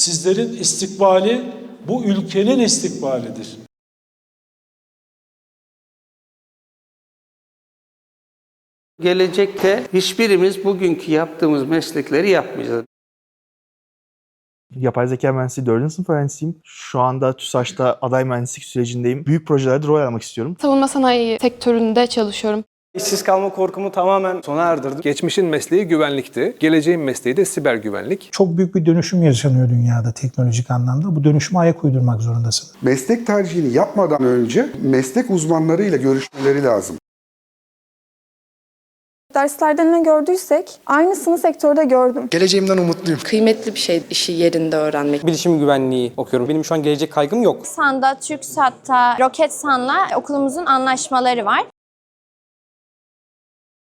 Sizlerin istikbali bu ülkenin istikbalidir. Gelecekte hiçbirimiz bugünkü yaptığımız meslekleri yapmayacağız. Yapay zeka mühendisliği 4. sınıf öğrencisiyim. Şu anda TÜSAŞ'ta aday mühendislik sürecindeyim. Büyük projelerde rol almak istiyorum. Savunma sanayi sektöründe çalışıyorum. İşsiz kalma korkumu tamamen sona erdirdim. Geçmişin mesleği güvenlikti. Geleceğin mesleği de siber güvenlik. Çok büyük bir dönüşüm yaşanıyor dünyada teknolojik anlamda. Bu dönüşüme ayak uydurmak zorundasın. Meslek tercihini yapmadan önce meslek uzmanlarıyla görüşmeleri lazım. Derslerde ne gördüysek aynısını sektörde gördüm. Geleceğimden umutluyum. Kıymetli bir şey işi yerinde öğrenmek. Bilişim güvenliği okuyorum. Benim şu an gelecek kaygım yok. SAN'da, TürkSat'ta, Roketsan'la okulumuzun anlaşmaları var.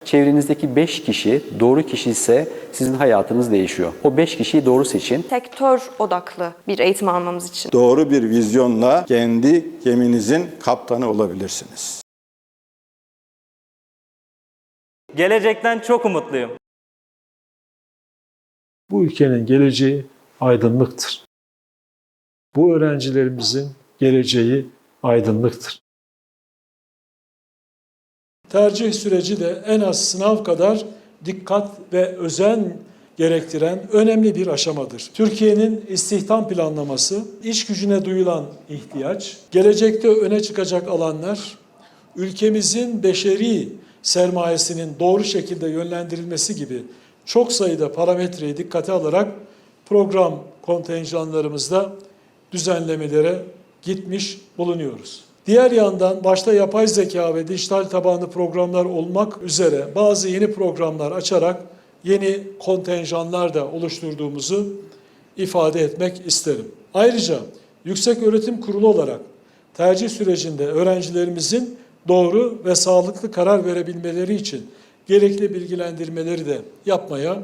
Çevrenizdeki 5 kişi doğru kişi ise sizin hayatınız değişiyor. O 5 kişiyi doğru seçin. Sektör odaklı bir eğitim almamız için. Doğru bir vizyonla kendi geminizin kaptanı olabilirsiniz. Gelecekten çok umutluyum. Bu ülkenin geleceği aydınlıktır. Bu öğrencilerimizin geleceği aydınlıktır. Tercih süreci de en az sınav kadar dikkat ve özen gerektiren önemli bir aşamadır. Türkiye'nin istihdam planlaması, iş gücüne duyulan ihtiyaç, gelecekte öne çıkacak alanlar, ülkemizin beşeri sermayesinin doğru şekilde yönlendirilmesi gibi çok sayıda parametreyi dikkate alarak program kontenjanlarımızda düzenlemelere gitmiş bulunuyoruz. Diğer yandan başta yapay zeka ve dijital tabanlı programlar olmak üzere bazı yeni programlar açarak yeni kontenjanlar da oluşturduğumuzu ifade etmek isterim. Ayrıca Yükseköğretim Kurulu olarak tercih sürecinde öğrencilerimizin doğru ve sağlıklı karar verebilmeleri için gerekli bilgilendirmeleri de yapmaya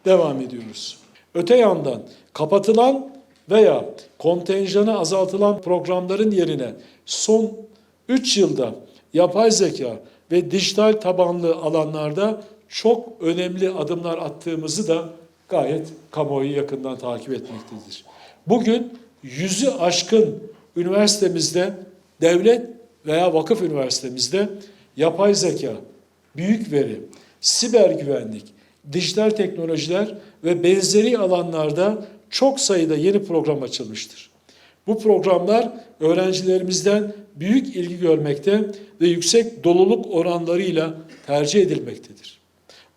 devam ediyoruz. Öte yandan kapatılan veya kontenjanı azaltılan programların yerine son 3 yılda yapay zeka ve dijital tabanlı alanlarda çok önemli adımlar attığımızı da gayet kamuoyu yakından takip etmektedir. Bugün 100'ü aşkın üniversitemizde, devlet veya vakıf üniversitemizde yapay zeka, büyük veri, siber güvenlik, dijital teknolojiler ve benzeri alanlarda çok sayıda yeni program açılmıştır. Bu programlar öğrencilerimizden büyük ilgi görmekte ve yüksek doluluk oranlarıyla tercih edilmektedir.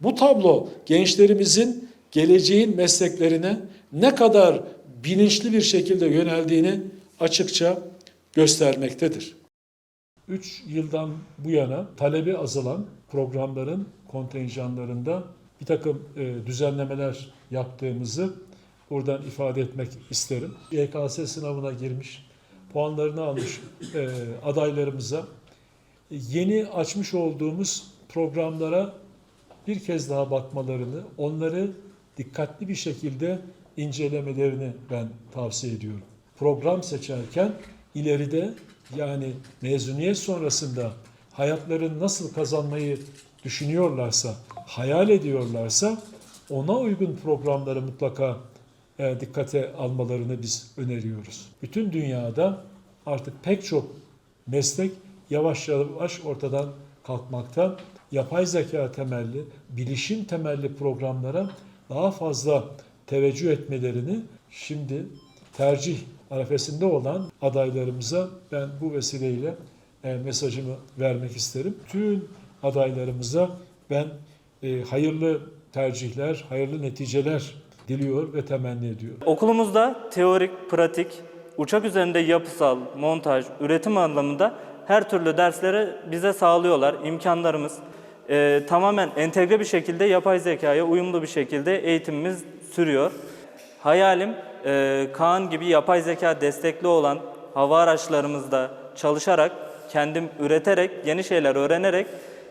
Bu tablo gençlerimizin geleceğin mesleklerine ne kadar bilinçli bir şekilde yöneldiğini açıkça göstermektedir. 3 yıldan bu yana talebi azalan programların kontenjanlarında bir takım düzenlemeler yaptığımızı buradan ifade etmek isterim. YKS sınavına girmiş, puanlarını almış adaylarımıza yeni açmış olduğumuz programlara bir kez daha bakmalarını, onları dikkatli bir şekilde incelemelerini ben tavsiye ediyorum. Program seçerken ileride yani mezuniyet sonrasında hayatlarını nasıl kazanmayı düşünüyorlarsa, hayal ediyorlarsa ona uygun programları mutlaka dikkate almalarını biz öneriyoruz. Bütün dünyada artık pek çok meslek yavaş yavaş ortadan kalkmakta. Yapay zeka temelli, bilişim temelli programlara daha fazla teveccüh etmelerini şimdi tercih arefesinde olan adaylarımıza ben bu vesileyle mesajımı vermek isterim. Tüm adaylarımıza ben hayırlı tercihler, hayırlı neticeler diliyor ve temenni ediyorum. Okulumuzda teorik, pratik, uçak üzerinde yapısal, montaj, üretim anlamında her türlü dersleri bize sağlıyorlar. İmkanlarımız tamamen entegre bir şekilde yapay zekaya uyumlu bir şekilde eğitimimiz sürüyor. Hayalim Kaan gibi yapay zeka destekli olan hava araçlarımızda çalışarak, kendim üreterek, yeni şeyler öğrenerek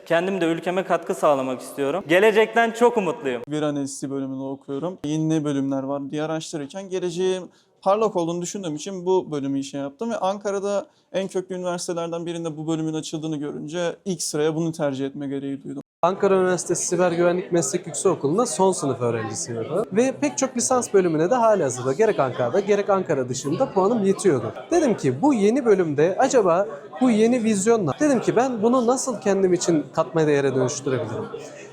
kendim de ülkeme katkı sağlamak istiyorum. Gelecekten çok umutluyum. Veri analizi bölümünü okuyorum. Yeni ne bölümler var diye araştırırken geleceğim parlak olduğunu düşündüğüm için bu bölümü yaptım ve Ankara'da en köklü üniversitelerden birinde bu bölümün açıldığını görünce ilk sıraya bunu tercih etme gereği duydum. Ankara Üniversitesi Siber Güvenlik Meslek Yüksekokulu'nda son sınıf öğrencisiyim. Ve pek çok lisans bölümüne de halihazırda gerek Ankara'da gerek Ankara dışında puanım yetiyordu. Dedim ki bu yeni bölümde acaba bu yeni vizyonla dedim ki ben bunu nasıl kendim için katma değere dönüştürebilirim?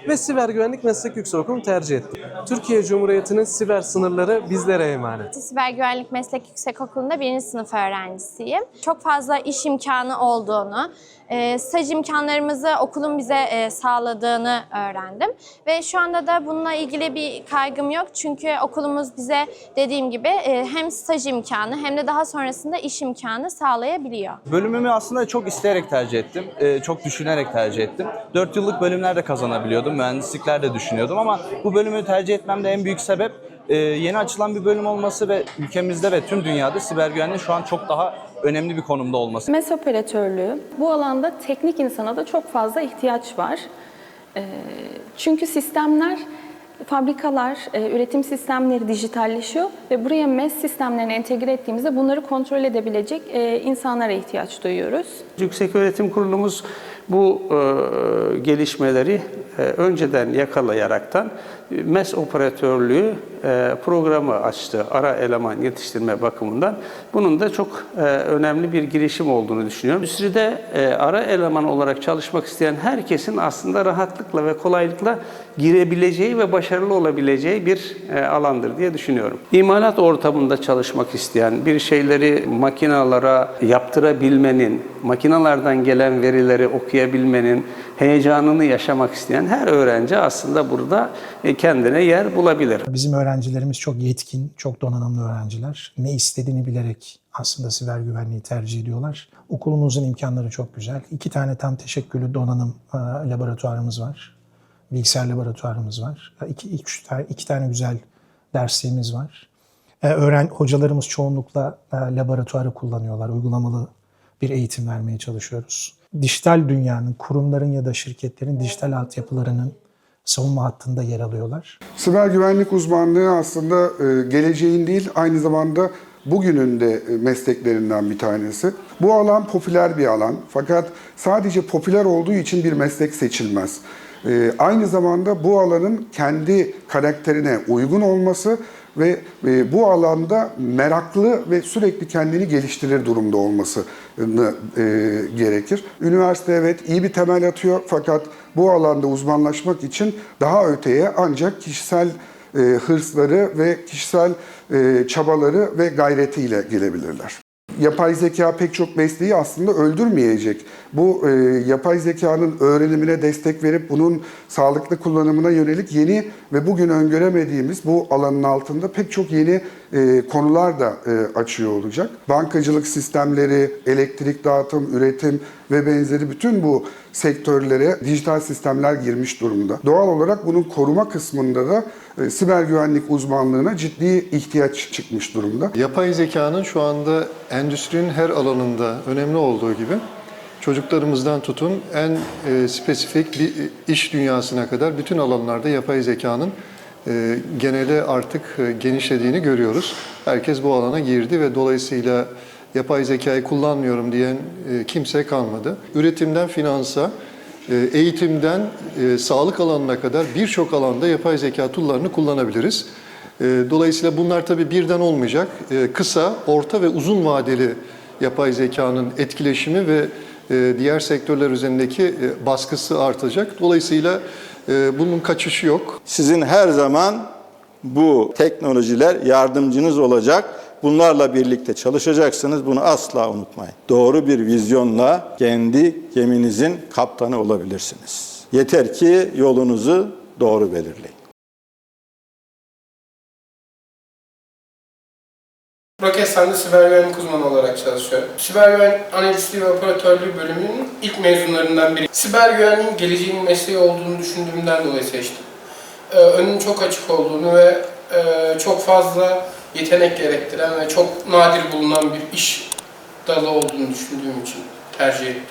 Ve Siber Güvenlik Meslek Yüksekokulu'nu tercih ettim. Türkiye Cumhuriyeti'nin siber sınırları bizlere emanet. Siber Güvenlik Meslek Yüksekokulu'nda 1. sınıf öğrencisiyim. Çok fazla iş imkanı olduğunu, staj imkanlarımızı okulun bize sağladığını öğrendim. Ve şu anda da bununla ilgili bir kaygım yok. Çünkü okulumuz bize dediğim gibi hem staj imkanı hem de daha sonrasında iş imkanı sağlayabiliyor. Bölümümü aslında çok isteyerek tercih ettim. Çok düşünerek tercih ettim. 4 yıllık bölümler de kazanabiliyordum. Mühendislikler de düşünüyordum ama bu bölümü tercih etmemde en büyük sebep yeni açılan bir bölüm olması ve ülkemizde ve tüm dünyada siber güvenliğin şu an çok daha önemli bir konumda olması. MES operatörlüğü, bu alanda teknik insana da çok fazla ihtiyaç var. Çünkü sistemler, fabrikalar, üretim sistemleri dijitalleşiyor ve buraya MES sistemlerini entegre ettiğimizde bunları kontrol edebilecek insanlara ihtiyaç duyuyoruz. Yükseköğretim Kurulumuz bu gelişmeleri önceden yakalayaraktan MES operatörlüğü programı açtı ara eleman yetiştirme bakımından. Bunun da çok önemli bir girişim olduğunu düşünüyorum. Endüstride ara eleman olarak çalışmak isteyen herkesin aslında rahatlıkla ve kolaylıkla girebileceği ve başarılı olabileceği bir alandır diye düşünüyorum. İmalat ortamında çalışmak isteyen, bir şeyleri makinalara yaptırabilmenin, makinalardan gelen verileri okuyabilmenin heyecanını yaşamak isteyen her öğrenci aslında burada kendine yer bulabilir. Bizim öğrencilerimiz çok yetkin, çok donanımlı öğrenciler. Ne istediğini bilerek aslında siber güvenliği tercih ediyorlar. Okulumuzun imkanları çok güzel. 2 tane tam teşekküllü donanım laboratuvarımız var. Bilgisayar laboratuvarımız var. 2 tane güzel dersliğimiz var. Hocalarımız çoğunlukla laboratuvarı kullanıyorlar. Uygulamalı bir eğitim vermeye çalışıyoruz. Dijital dünyanın, kurumların ya da şirketlerin dijital altyapılarının savunma hattında yer alıyorlar. Siber güvenlik uzmanlığı aslında geleceğin değil, aynı zamanda bugünün de mesleklerinden bir tanesi. Bu alan popüler bir alan. Fakat sadece popüler olduğu için bir meslek seçilmez. Aynı zamanda bu alanın kendi karakterine uygun olması ve bu alanda meraklı ve sürekli kendini geliştirir durumda olması gerekir. Üniversite evet iyi bir temel atıyor fakat bu alanda uzmanlaşmak için daha öteye ancak kişisel hırsları ve kişisel çabaları ve gayretiyle gelebilirler. Yapay zeka pek çok mesleği aslında öldürmeyecek. Bu yapay zekanın öğrenimine destek verip bunun sağlıklı kullanımına yönelik yeni ve bugün öngöremediğimiz bu alanın altında pek çok yeni konular da açıyor olacak. Bankacılık sistemleri, elektrik dağıtım, üretim ve benzeri bütün bu sektörlere dijital sistemler girmiş durumda. Doğal olarak bunun koruma kısmında da siber güvenlik uzmanlığına ciddi ihtiyaç çıkmış durumda. Yapay zekanın şu anda endüstrinin her alanında önemli olduğu gibi çocuklarımızdan tutun en spesifik bir iş dünyasına kadar bütün alanlarda yapay zekanın geneli artık genişlediğini görüyoruz. Herkes bu alana girdi ve dolayısıyla yapay zekayı kullanmıyorum diyen kimse kalmadı. Üretimden finansa, eğitimden sağlık alanına kadar birçok alanda yapay zeka tool'larını kullanabiliriz. Dolayısıyla bunlar tabii birden olmayacak. Kısa, orta ve uzun vadeli yapay zekanın etkileşimi ve diğer sektörler üzerindeki baskısı artacak. Dolayısıyla bunun kaçışı yok. Sizin her zaman bu teknolojiler yardımcınız olacak. Bunlarla birlikte çalışacaksınız. Bunu asla unutmayın. Doğru bir vizyonla kendi geminizin kaptanı olabilirsiniz. Yeter ki yolunuzu doğru belirleyin. Roketsan'da siber güvenlik uzmanı olarak çalışıyorum. Siber güvenlik analistliği ve operatörlüğü bölümünün ilk mezunlarından biri. Siber güvenliğin geleceğin mesleği olduğunu düşündüğümden dolayı seçtim. Önünün çok açık olduğunu ve çok fazla yetenek gerektiren ve çok nadir bulunan bir iş dalı olduğunu düşündüğüm için tercih ettim.